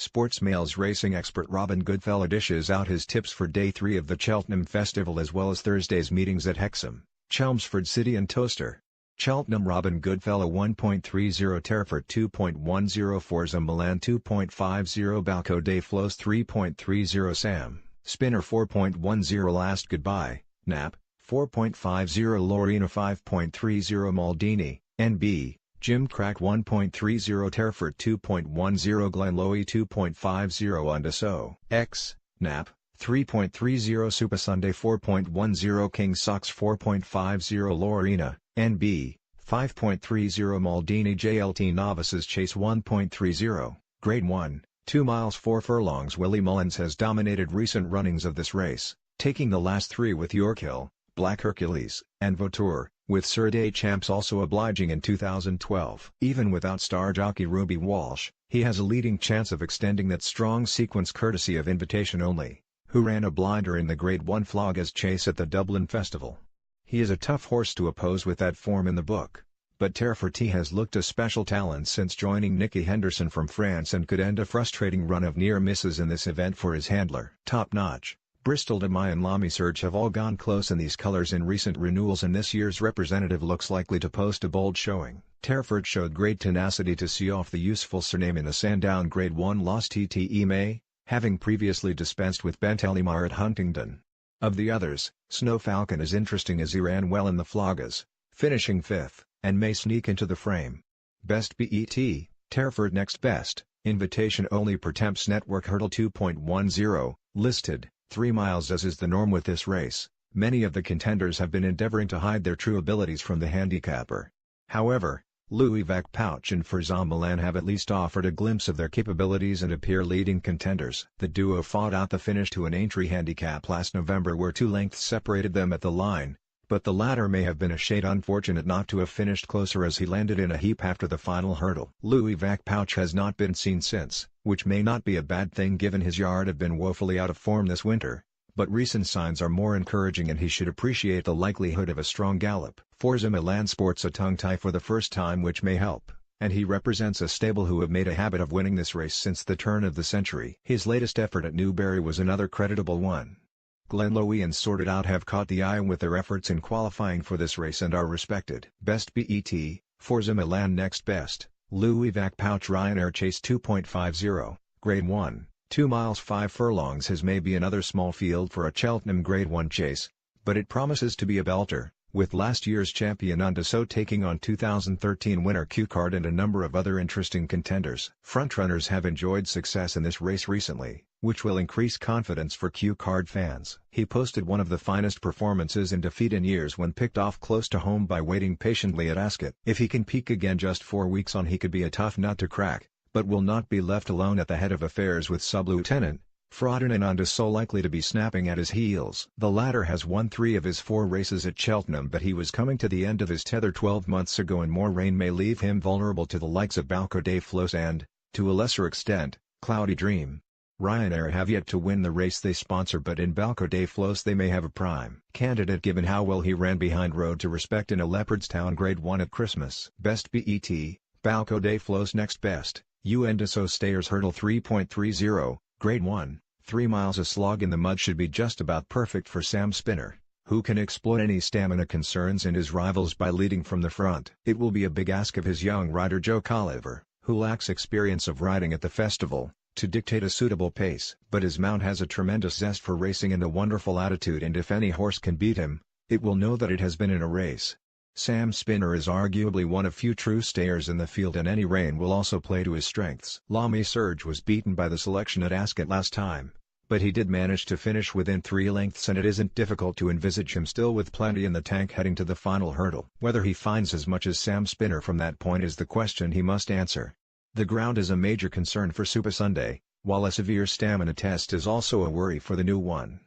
Sportsmail's racing expert Robin Goodfellow dishes out his tips for Day 3 of the Cheltenham Festival as well as Thursday's meetings at Hexham, Chelmsford City and Towcester. Cheltenham Robin Goodfellow 1.30 Terford 2.10 Forza Milan 2.50 Balco des Flos 3.30 Sam Spinner 4.10 Last Goodbye, Nap, 4.50 Lorena 5.30 Maldini, NB, Jim Crack 1.30 Terford 2.10 Glenloe 2.50 Undeso, X, Nap, 3.30 Super Sunday 4.10 King Sox 4.50 Lorena, NB, 5.30 Maldini JLT Novices Chase 1.30, Grade 1, 2 miles 4 furlongs Willie Mullins has dominated recent runnings of this race, taking the last 3 with Yorkhill, Black Hercules, and Vautour, with Sir Day Champs also obliging in 2012. Even without star jockey Ruby Walsh, he has a leading chance of extending that strong sequence courtesy of Invitation Only, who ran a blinder in the Grade 1 Floggers Chase at the Dublin Festival. He is a tough horse to oppose with that form in the book, but Terford T has looked a special talent since joining Nicky Henderson from France and could end a frustrating run of near misses in this event for his handler. Top Notch, Bristol Demai and Lamy Surge have all gone close in these colors in recent renewals and this year's representative looks likely to post a bold showing. Terford showed great tenacity to see off the useful surname in the Sandown Grade 1 loss TTE May, having previously dispensed with Bentelimar at Huntingdon. Of the others, Snow Falcon is interesting as he ran well in the Floggers, finishing 5th, and may sneak into the frame. Best BET, Terford Next Best, Invitation Only per Temps Network Hurdle 2.10, listed, 3 miles as is the norm with this race. Many of the contenders have been endeavoring to hide their true abilities from the handicapper. However, Louis Vac Pouch and Forza Milan have at least offered a glimpse of their capabilities and appear leading contenders. The duo fought out the finish to an Aintree handicap last November where 2 lengths separated them at the line, but the latter may have been a shade unfortunate not to have finished closer as he landed in a heap after the final hurdle. Louis Vac Pouch has not been seen since, which may not be a bad thing given his yard have been woefully out of form this winter, but recent signs are more encouraging and he should appreciate the likelihood of a strong gallop. Forza Milan sports a tongue tie for the first time which may help, and he represents a stable who have made a habit of winning this race since the turn of the century. His latest effort at Newbury was another creditable one. Glenloe and Sorted Out have caught the eye with their efforts in qualifying for this race and are respected. Best BET, Forza Milan Next Best, Louis Vac Pouch Ryanair Chase 2.50, Grade 1, 2 miles 5 furlongs. His may be another small field for a Cheltenham Grade 1 chase, but it promises to be a belter, with last year's champion Undeso taking on 2013 winner Q-Card and a number of other interesting contenders. Frontrunners have enjoyed success in this race recently, which will increase confidence for Q-Card fans. He posted one of the finest performances in defeat in years when picked off close to home by waiting patiently at Ascot. If he can peak again just 4 weeks on he could be a tough nut to crack, but will not be left alone at the head of affairs with Sub-Lieutenant Frodden and Undeso likely to be snapping at his heels. The latter has won 3 of his 4 races at Cheltenham but he was coming to the end of his tether 12 months ago and more rain may leave him vulnerable to the likes of Balco des Flos and, to a lesser extent, Cloudy Dream. Ryanair have yet to win the race they sponsor but in Balco des Flos they may have a prime candidate given how well he ran behind Road to Respect in a Leopardstown Grade 1 at Christmas. Best BET, Balco des Flos Next Best, Undeso Stayers Hurdle 3.30, Grade 1, 3 miles. A slog in the mud should be just about perfect for Sam Spinner, who can exploit any stamina concerns in his rivals by leading from the front. It will be a big ask of his young rider Joe Colliver, who lacks experience of riding at the festival, to dictate a suitable pace. But his mount has a tremendous zest for racing and a wonderful attitude and if any horse can beat him, it will know that it has been in a race. Sam Spinner is arguably one of few true stayers in the field and any rain will also play to his strengths. Lamy Surge was beaten by the selection at Ascot last time, but he did manage to finish within 3 lengths and it isn't difficult to envisage him still with plenty in the tank heading to the final hurdle. Whether he finds as much as Sam Spinner from that point is the question he must answer. The ground is a major concern for Super Sunday, while a severe stamina test is also a worry for the new one.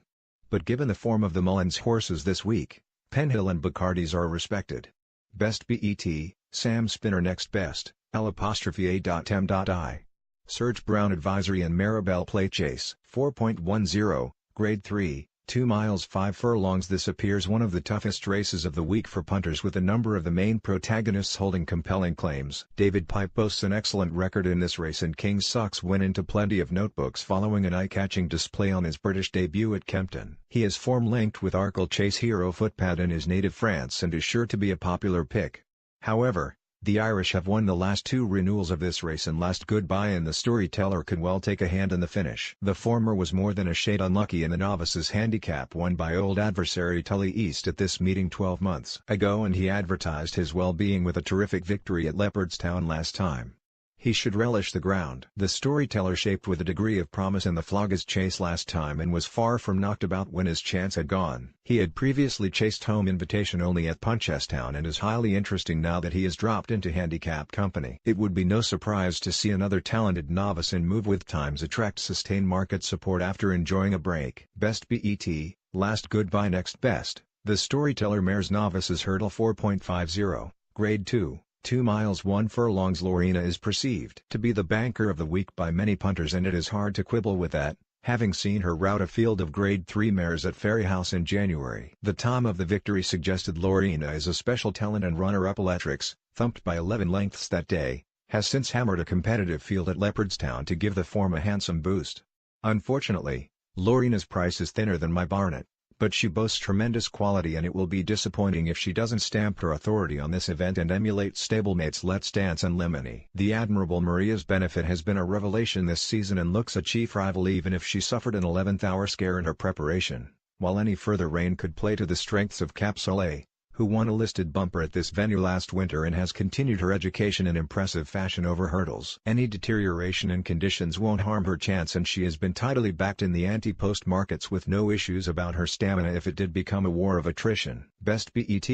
But given the form of the Mullins horses this week, Penhill and Bacardi's are respected. Best BET, Sam Spinner Next Best, L''A.M.I. Serge Brown Advisory and Maribel Play Chase 4.10, Grade 3, 2 miles 5 furlongs. This appears one of the toughest races of the week for punters, with a number of the main protagonists holding compelling claims. David Pipe boasts an excellent record in this race, and King Sucks went into plenty of notebooks following an eye-catching display on his British debut at Kempton. He is form linked with Arkle Chase hero Footpad in his native France and is sure to be a popular pick. However, the Irish have won the last two renewals of this race and Last Goodbye and the Storyteller can well take a hand in the finish. The former was more than a shade unlucky in the novices handicap won by old adversary Tully East at this meeting 12 months ago, and he advertised his well-being with a terrific victory at Leopardstown last time. He should relish the ground. The Storyteller shaped with a degree of promise in the Floggers Chase last time and was far from knocked about when his chance had gone. He had previously chased home invitation only at Punchestown and is highly interesting now that he has dropped into handicap company. It would be no surprise to see another talented novice in move with times attract sustained market support after enjoying a break. Best Bet, Last Goodbye next best. The Storyteller Mares Novices Hurdle 4.50, Grade 2. 2 miles 1 furlongs. Lorena is perceived to be the banker of the week by many punters, and it is hard to quibble with that, having seen her rout a field of Grade 3 mares at Ferryhouse in January. The time of the victory suggested Lorena is a special talent, and runner-up Electrics, thumped by 11 lengths that day, has since hammered a competitive field at Leopardstown to give the form a handsome boost. Unfortunately, Lorena's price is thinner than my Barnet, but she boasts tremendous quality, and it will be disappointing if she doesn't stamp her authority on this event and emulate stablemates Let's Dance and Lemony. The admirable Maria's Benefit has been a revelation this season and looks a chief rival, even if she suffered an 11th-hour scare in her preparation, while any further rain could play to the strengths of Cap Soleil, who won a listed bumper at this venue last winter and has continued her education in impressive fashion over hurdles. Any deterioration in conditions won't harm her chance, and she has been tidily backed in the anti-post markets with no issues about her stamina if it did become a war of attrition. Best Bet,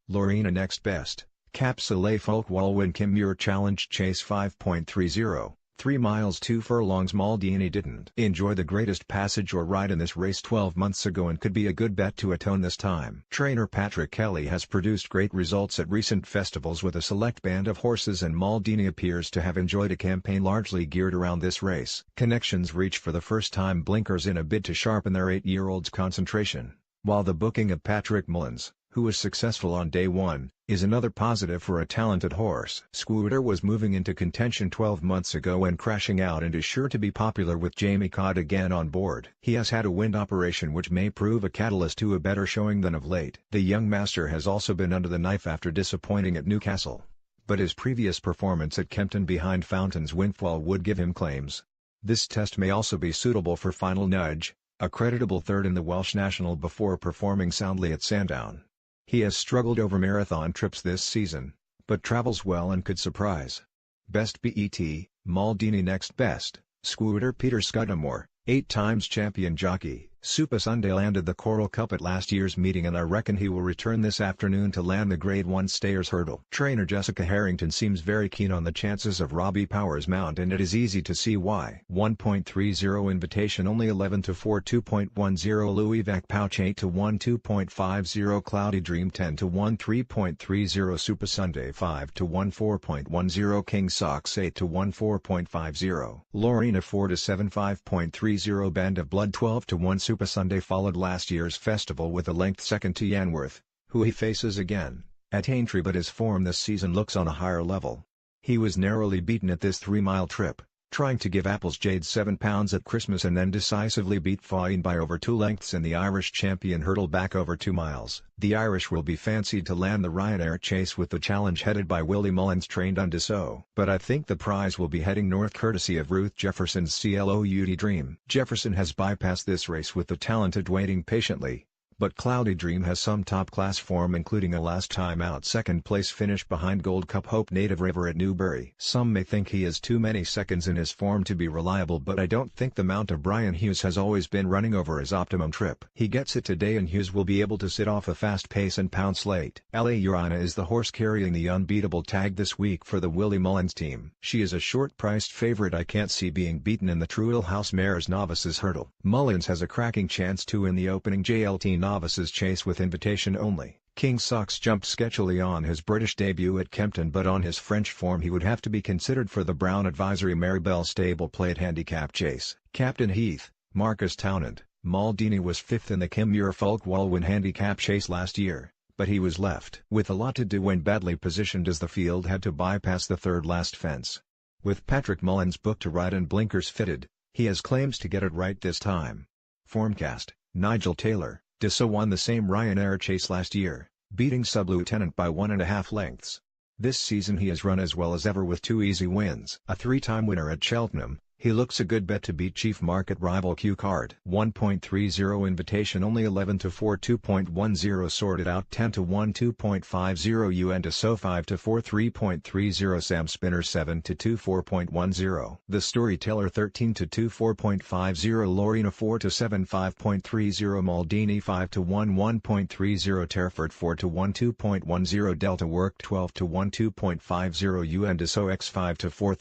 Lorena next best. Cap Soleil Folk Walwyn Kim Muir Challenge Chase 5.30, 3 miles 2 furlongs. Maldini didn't enjoy the greatest passage or ride in this race 12 months ago and could be a good bet to atone this time. Trainer Patrick Kelly has produced great results at recent festivals with a select band of horses, and Maldini appears to have enjoyed a campaign largely geared around this race. Connections reach for the first time blinkers in a bid to sharpen their 8-year-old's concentration, while the booking of Patrick Mullins, who was successful on day 1, is another positive for a talented horse. Scooter was moving into contention 12 months ago and crashing out, and is sure to be popular with Jamie Codd again on board. He has had a wind operation which may prove a catalyst to a better showing than of late. The young master has also been under the knife after disappointing at Newcastle, but his previous performance at Kempton behind Fountains Windfall would give him claims. This test may also be suitable for Final Nudge, a creditable third in the Welsh National before performing soundly at Sandown. He has struggled over marathon trips this season, but travels well and could surprise. Best Bet, Maldini next best. Scooter Peter Scudamore, 8 times champion jockey. Super Sunday landed the Coral Cup at last year's meeting, and I reckon he will return this afternoon to land the Grade 1 Stayers Hurdle. Trainer Jessica Harrington seems very keen on the chances of Robbie Powers Mount, and it is easy to see why. 1.30 invitation only 11 to 4. 2.10 Louis Vac Pouch 8 to 1. 2.50 Cloudy Dream 10 to 1. 3.30 Super Sunday 5 to 1. 4.10 King Sox 8 to 1. 4.50 Lorena 4 to 7. 5.30 Band of Blood 12 to 1. Super Sunday followed last year's festival with a length second to Yanworth, who he faces again at Aintree, but his form this season looks on a higher level. He was narrowly beaten at this 3-mile trip, trying to give Apples Jade 7 pounds at Christmas, and then decisively beat Fawine by over 2 lengths in the Irish Champion Hurdle back over 2 miles. The Irish will be fancied to land the Ryanair Chase with the challenge headed by Willie Mullins trained on Dessau, but I think the prize will be heading north courtesy of Ruth Jefferson's Cloud Dream. Jefferson has bypassed this race with the talented waiting patiently, but Cloudy Dream has some top-class form, including a last-time-out second-place finish behind Gold Cup hope Native River at Newbury. Some may think he has too many seconds in his form to be reliable, but I don't think the mount of Brian Hughes has always been running over his optimum trip. He gets it today, and Hughes will be able to sit off a fast pace and pounce late. La Urana is the horse carrying the unbeatable tag this week for the Willie Mullins team. She is a short-priced favorite I can't see being beaten in the Truill House Mares Novices Hurdle. Mullins has a cracking chance too in the opening JLT Novices Chase with invitation only. King Sox jumped sketchily on his British debut at Kempton, but on his French form he would have to be considered for the Brown Advisory Maribel Stable Plate Handicap Chase. Captain Heath, Marcus Townend, Maldini was 5th in the Kim Muir-Folkwallwin handicap chase last year, but he was left with a lot to do when badly positioned as the field had to bypass the third last fence. With Patrick Mullins booked to ride and blinkers fitted, he has claims to get it right this time. Formcast: Nigel Taylor. Dessau won the same Ryanair chase last year, beating Sub-Lieutenant by 1.5 lengths. This season he has run as well as ever with 2 easy wins. A 3-time winner at Cheltenham, he looks a good bet to beat chief market rival Q Card. 1.30 invitation only 11-4 2.10 sorted out 10-1 2.50 UN Dessau 5-4 3.30 Sam Spinner 7-2 4.10 The Storyteller 13-2 4.50 Lorena 4-7 5.30 Maldini 5-1 1.30 Terford 4-1 2.10 Delta Work 12-1 2.50 UN Dessau X 5-4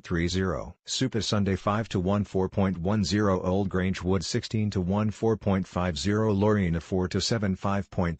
3.30 Super Sunday 5-1 4.10 Old Grange Wood 16-1 4.50 Lorena 4-7 5.30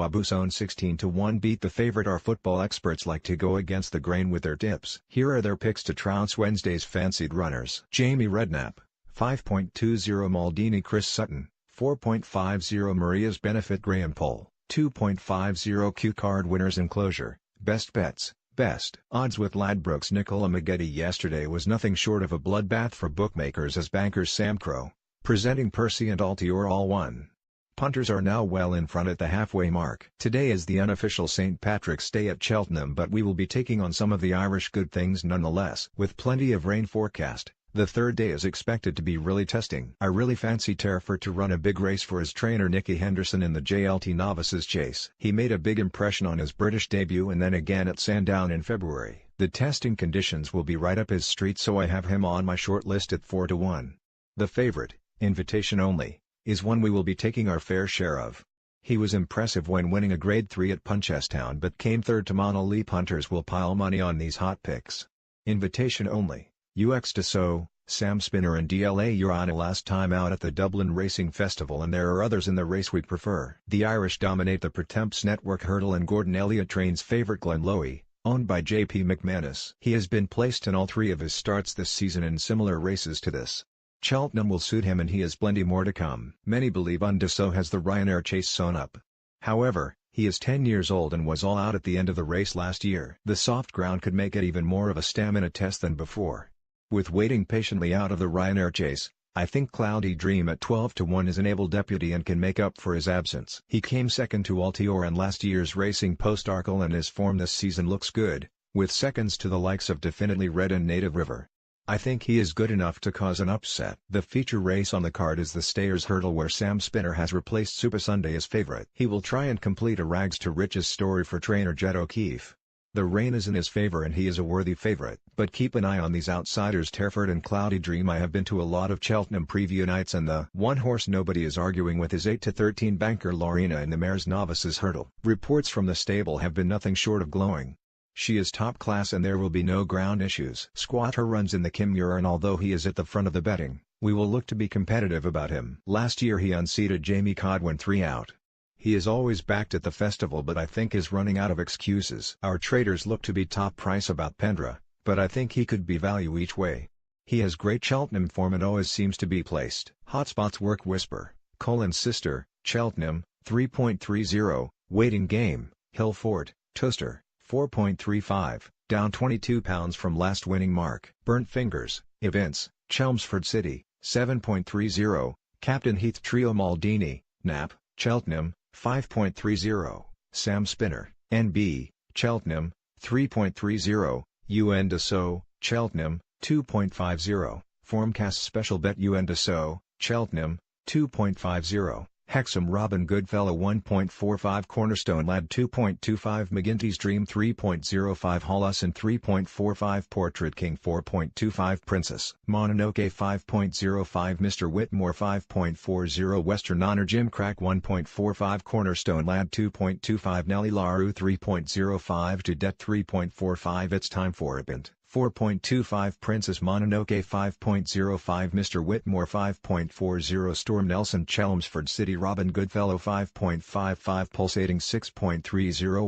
Abuson 16-1 Beat the favorite. Our football experts like to go against the grain with their tips. Here are their picks to trounce Wednesday's fancied runners. Jamie Redknapp, 5.20 Maldini Chris Sutton, 4.50 Maria's Benefit Graham Poll, 2.50 Q Card Winners Enclosure, Best Bets. Best odds with Ladbrokes. Nicola Maggette. Yesterday was nothing short of a bloodbath for bookmakers as bankers Sam Crow, presenting Percy and Altior all won. Punters are now well in front at the halfway mark. Today is the unofficial St. Patrick's Day at Cheltenham, but we will be taking on some of the Irish good things nonetheless. With plenty of rain forecast, the third day is expected to be really testing. I really fancy Terford to run a big race for his trainer Nicky Henderson in the JLT Novices Chase. He made a big impression on his British debut and then again at Sandown in February. The testing conditions will be right up his street, so I have him on my short list at 4-1. The favorite, invitation only, is one we will be taking our fair share of. He was impressive when winning a Grade 3 at Punchestown but came third to Monolith. Punters will pile money on these hot picks. Invitation only. UX Dessau, Sam Spinner and DLA Urana last time out at the Dublin Racing Festival, and there are others in the race we prefer. The Irish dominate the Pretemps Network Hurdle and Gordon Elliott trains favourite Glenlowie, owned by JP McManus. He has been placed in all 3 of his starts this season in similar races to this. Cheltenham will suit him and he has plenty more to come. Many believe on Dessau has the Ryanair chase sewn up. However, he is 10 years old and was all out at the end of the race last year. The soft ground could make it even more of a stamina test than before. With waiting patiently out of the Ryanair chase, I think Cloudy Dream at 12-1 is an able deputy and can make up for his absence. He came second to Altior in last year's Racing Post Arkle and his form this season looks good, with seconds to the likes of Definitely Red and Native River. I think he is good enough to cause an upset. The feature race on the card is the Stayers Hurdle, where Sam Spinner has replaced Super Sunday as favourite. He will try and complete a rags to riches story for trainer Jed O'Keefe. The rain is in his favour and he is a worthy favourite. But keep an eye on these outsiders Terford and Cloudy Dream. I have been to a lot of Cheltenham preview nights and the one horse nobody is arguing with is 8-13 banker Lorena in the Mare's Novices Hurdle. Reports from the stable have been nothing short of glowing. She is top class and there will be no ground issues. Squatter runs in the Kim Muir, and although he is at the front of the betting, we will look to be competitive about him. Last year he unseated Jamie Codwin 3 out. He is always backed at the festival, but I think is running out of excuses. Our traders look to be top price about Pendra, but I think he could be value each way. He has great Cheltenham form and always seems to be placed. Hotspots work Whisper, Colin's Sister, Cheltenham, 3.30, Waiting Game, Hillfort, Toaster, 4.35, down £22 from last winning mark. Burnt Fingers, Events, Chelmsford City, 7.30, Captain Heath Trio Maldini, Knapp, Cheltenham, 5.30, Sam Spinner, NB, Cheltenham, 3.30, UN Dessau, Cheltenham, 2.50, Formcast Special Bet UN Dessau, Cheltenham, 2.50, Hexham Robin Goodfellow 1.45 Cornerstone Lad 2.25 McGinty's Dream 3.05 Holluson 3.45 Portrait King 4.25 Princess Mononoke 5.05 Mr. Whitmore 5.40 Western Honor Jim Crack 1.45 Cornerstone Lad 2.25 Nelly Laru 3.05 Dudet 3.45 It's Time for a Bint 4.25 Princess Mononoke 5.05 Mr. Whitmore 5.40 Storm Nelson Chelmsford City Robin Goodfellow 5.55 Pulsating 6.30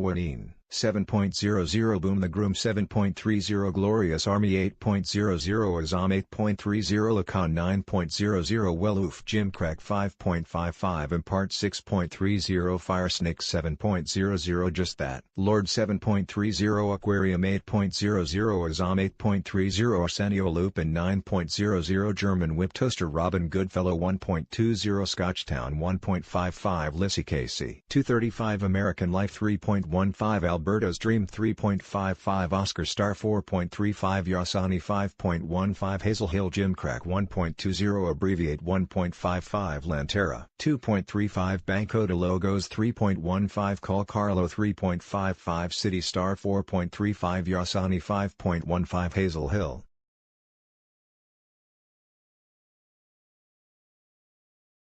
Wadeen 7.00 Boom the Groom 7.30 Glorious Army 8.00 Azam 8.30 Lacan 9.00 Welloof Jimcrack 5.55 Impart 6.30 Firesnake 7.00 Just That Lord 7.30 Aquarium 8.00 Azam 8.30 Arsenio Lupin 9.00 German Whip Toaster Robin Goodfellow 1.20 Scotchtown 1.55 Lissy Casey 235 American Life 3.15 Alberto's Dream 3.55 Oscar Star 4.35 Yasani 5.15 Hazel Hill Jimcrack 1.20 Abbreviate 1.55 Lantera 2.35 Banco de Logos 3.15 Call Carlo 3.55 City Star 4.35 Yasani 5.15 Hazel Hill